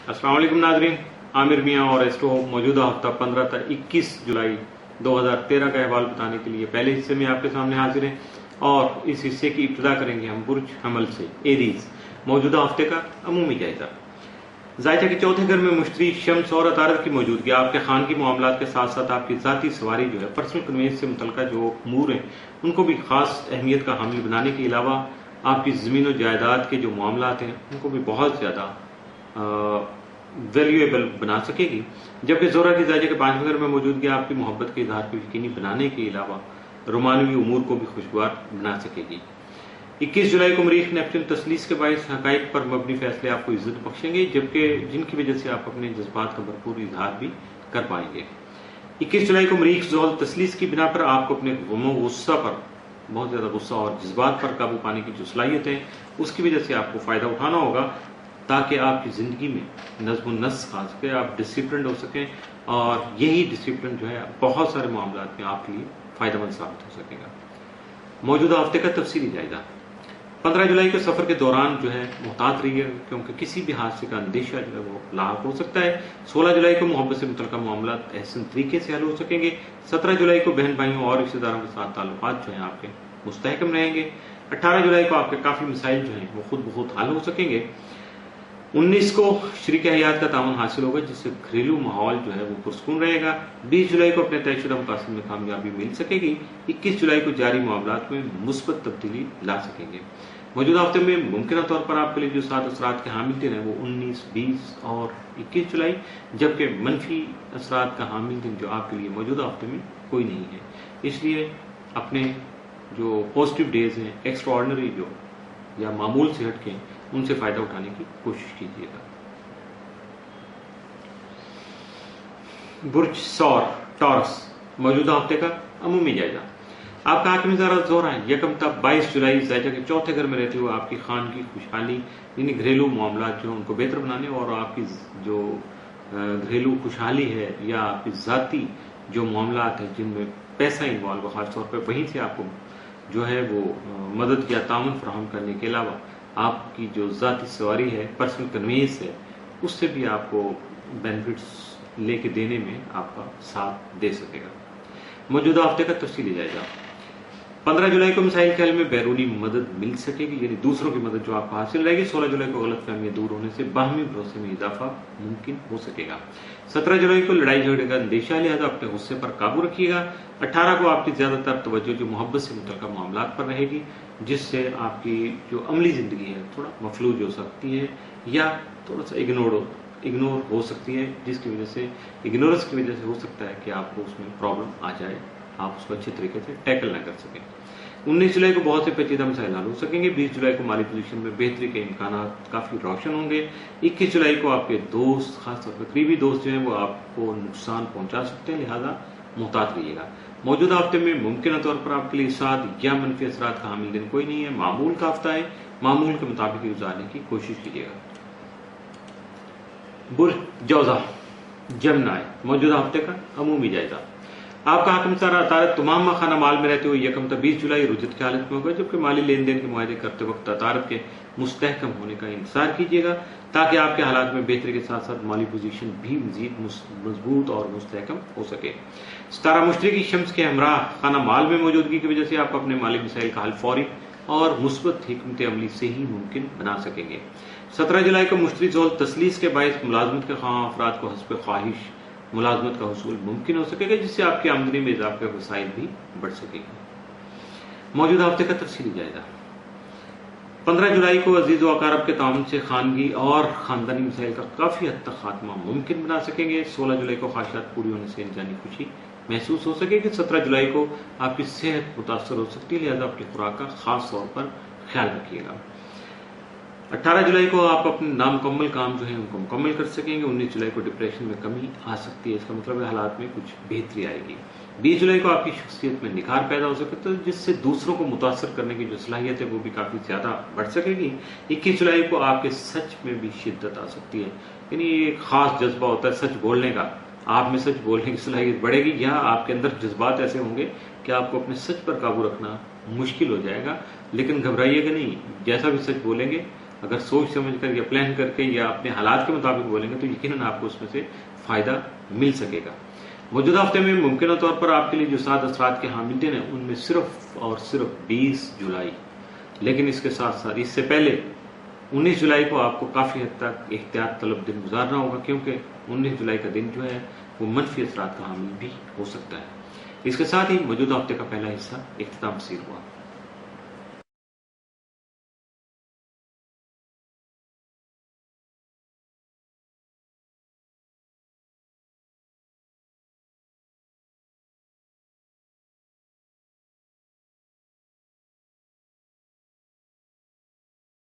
अस्सलाम वालेकुम नाज़रीन, आमिर मियाँ और एस्ट्रो मौजूदा हफ्ता 15 तक 21 जुलाई 2013 का अहवाल बताने के लिए पहले हिस्से में आपके सामने हाजिर हैं और इस हिस्से की इब्तिदा करेंगे हम बुर्ज हमल से। एरीज मौजूदा हफ्ते का अमूमी जायजा। जायजा के चौथे घर में मुश्तरी शम्स और अतारत की मौजूदगी आपके खान की मामलात के साथ साथ आपकी ज़ाती सवारी जो है पर्सनल कन्वेंस से मुतल्लिका जो अमूर हैं उनको भी खास अहमियत का हामिल बनाने के अलावा आपकी ज़मीन और जायदाद के जो मामलात हैं उनको भी बहुत ज़्यादा वैल्यूएबल बना सकेगी। जबकि ज़ोहरा की जायजा के 5वें घर में मौजूदगी आपकी मोहब्बत के इजहार को यकीनी बनाने के अलावा रोमानवी उमूर को भी खुशगवार बना सकेगी। 21 जुलाई को मरीख नेपच्यून तसलीस के बायस हकाइक पर मबनी फैसले आपको इज्जत बख्शेंगे, जबकि जिनकी वजह से आप अपने जज्बात का भरपूर इजहार भी कर पाएंगे। 21 जुलाई को मरीख ज़ोहल तसलीस की बिना पर आपको अपने गम और गुस्सा पर बहुत ज्यादा गुस्सा और जज्बात पर काबू पाने की जो सलाहियत है उसकी वजह से आपको फायदा उठाना होगा ताकि आपकी जिंदगी में नज़्म व नस्क आ सके, आप डिसिप्लिन हो सकें और यही डिसिप्लिन जो है बहुत सारे मामलात में आपके लिए फायदेमंद साबित हो सकेगा। मौजूदा हफ्ते का तफसीली जायजा। 15 जुलाई के सफर के दौरान जो है मुहतात रहिए क्योंकि किसी भी हादसे का अंदेशा जो है वो लाक हो सकता है। 16 जुलाई को मोहब्बत से मुतल्लिका मामलात एहसन तरीके से हल हो सकेंगे। 17 जुलाई को बहन भाइयों और रिश्तेदारों के साथ ताल्लुकात जो है आपके मुस्तहकम रहेंगे। 18 जुलाई को आपके काफी मसाइल जो हैं वो खुद ब खुद हल हो सकेंगे। 19 को शरीक हयात का तावन हासिल होगा जिससे घरेलू माहौल जो है वो पुरसकून रहेगा। 20 जुलाई को अपने तयशुदा मकासद में कामयाबी मिल सकेगी। 21 जुलाई को जारी मामलात में मुस्बत तब्दीली ला सकेंगे। मौजूदा हफ्ते में मुमकिन तौर पर आपके लिए जो 7 असरात के हामिल दिन है वो 19, 20 और 21 जुलाई, जबकि मनफी असरात का हामिल दिन जो आपके लिए मौजूदा हफ्ते में कोई नहीं है। इसलिए अपने जो पॉजिटिव डेज हैं एक्स्ट्रा ऑर्डिनरी जो या मामूल से हटके उनसे फायदा उठाने की कोशिश कीजिएगा। बुर्ज सौर टॉरस मौजूदा हफ्ते का अमूमी जायजा। आपका हाकिम मिजाज ज़ोहरा है यकम तक 22 जुलाई जायजा के चौथे घर में रहते हुए आपकी खान की खुशहाली यानी घरेलू मामलात जो उनको बेहतर बनाने और आपकी जो घरेलू खुशहाली है या आपकी जाती जो मामलात है जिनमें पैसा इन्वॉल्व हो खासतौर पर वहीं से आपको जो है वो मदद या ताउन फराहम करने के अलावा आपकी जो जाती सवारी है पर्सनल कन्वेंस है उससे भी आपको बेनिफिट्स लेके देने में आपका साथ दे सकेगा। मौजूदा हफ्ते का तफसीली जायजा। 15 जुलाई को मिसाइल के हल में बैरूनी मदद मिल सकेगी यानी दूसरों की मदद जो आपको हासिल रहेगी। 16 जुलाई को गलत फहमियां दूर होने से बाहमी भरोसे में इजाफा मुमकिन हो सकेगा। 17 जुलाई को लड़ाई झगड़े का अंदेशा लिहाजा अपने गुस्से पर काबू रखिएगा। 18 को आपकी ज्यादातर तवज्जो जो मोहब्बत से मुतल्लिका मामलात पर रहेगी जिससे आपकी जो अमली जिंदगी है थोड़ा मफलूज हो सकती है या थोड़ा सा इग्नोर हो सकती है, जिसकी वजह से इग्नोरेंस की वजह से हो सकता है कि आपको उसमें प्रॉब्लम आ जाए, आप उसको अच्छे तरीके से टैकल ना कर सकें। 19 जुलाई को बहुत से पेचीदा मसाइल हल हो सकेंगे। 20 जुलाई को माली पोजीशन में बेहतरी के इम्कान काफी रोशन होंगे। 21 जुलाई को आपके दोस्त खासतौर पर करीबी दोस्त जो हैं वो आपको नुकसान पहुंचा सकते हैं, लिहाजा मुहतात रहिएगा। मौजूदा हफ्ते में मुमकिन तौर पर आपके लिए साद या मनफी असरात का हामिल दिन कोई नहीं है। मामूल का हफ्ता है, मामूल के मुताबिक गुजारने की कोशिश कीजिएगा। बुर्ज जौजा जमनाय मौजूदा हफ्ते का अमूमी जायजा। आपका हाकिम सारा अतारत तमाम खाना माल में रहते हुए यकम तक 20 जुलाई रुजत की हालत में होगा, जबकि माली लेन देन के मुआहदे करते वक्त अतारत के मुस्तहकम होने का इंतजार कीजिएगा ताकि आपके हालात में बेहतरी के साथ साथ माली पोजीशन भी मजीद मजबूत और मुस्तहकम हो सके। सितारा मुश्तरी की शम्स के हमरा खाना माल में मौजूदगी की वजह से आप अपने माली मसाइल का हल फौरी और मुस्बत हिकमत अमली से ही मुमकिन बना सकेंगे। 17 जुलाई को मुश्तरी ज़ोहल तसलीस के बायस मुलाजमत के ख्वाह अफराद को हस्ब ख्वाहिश मुलाजमत का हुसूल मुमकिन हो सकेगा जिससे आपकी आमदनी में इजाफे के वसाइल भी बढ़ सकेगी। मौजूदा हफ्ते का तफसीली जायजा। 15 जुलाई को अजीज व अकारब के ताउन से खानगी और खानदानी मसाइल का काफी हद तक खात्मा मुमकिन बना सकेंगे। 16 जुलाई को ख्वाहिशात पूरी होने से इंसानी खुशी महसूस हो सकेगी। 17 जुलाई को आपकी सेहत मुतासर हो सकती है, लिहाजा अपनी खुराक का खास तौर पर ख्याल रखिएगा। 18 जुलाई को आप अपने नामुकम्मल काम जो है उनको मुकम्मल कर सकेंगे। 19 जुलाई को डिप्रेशन में कमी आ सकती है, इसका मतलब है हालात में कुछ बेहतरी आएगी। 20 जुलाई को आपकी शख्सियत में निखार पैदा हो सकता है जिससे दूसरों को मुतासर करने की जो सलाहियत है वो भी काफी ज्यादा बढ़ सकेगी। 21 जुलाई को आपके सच में भी शिद्दत आ सकती है, यानी एक खास जज्बा होता है सच बोलने का, आप में सच बोलने की सलाहियत बढ़ेगी या आपके अंदर जज्बात ऐसे होंगे कि आपको अपने सच पर काबू रखना मुश्किल हो जाएगा। लेकिन घबराइएगा नहीं, जैसा भी सच बोलेंगे اگر سوچ سمجھ کر یا پلان کر کے یا اپنے حالات کے مطابق بولیں گے تو یقیناً آپ کو اس میں سے فائدہ مل سکے گا۔ موجودہ ہفتے میں ممکنہ طور پر آپ کے لیے جو 7 اثرات کے حامل دن ہیں ان میں صرف اور صرف 20 جولائی، لیکن اس کے ساتھ ساتھ اس سے پہلے 19 جولائی کو آپ کو کافی حد تک احتیاط طلب دن گزارنا ہوگا، کیونکہ 19 جولائی کا دن جو ہے وہ منفی اثرات کا حامل بھی ہو سکتا ہے۔ اس کے ساتھ ہی موجودہ ہفتے کا پہلا حصہ اختتام پذیر ہوا۔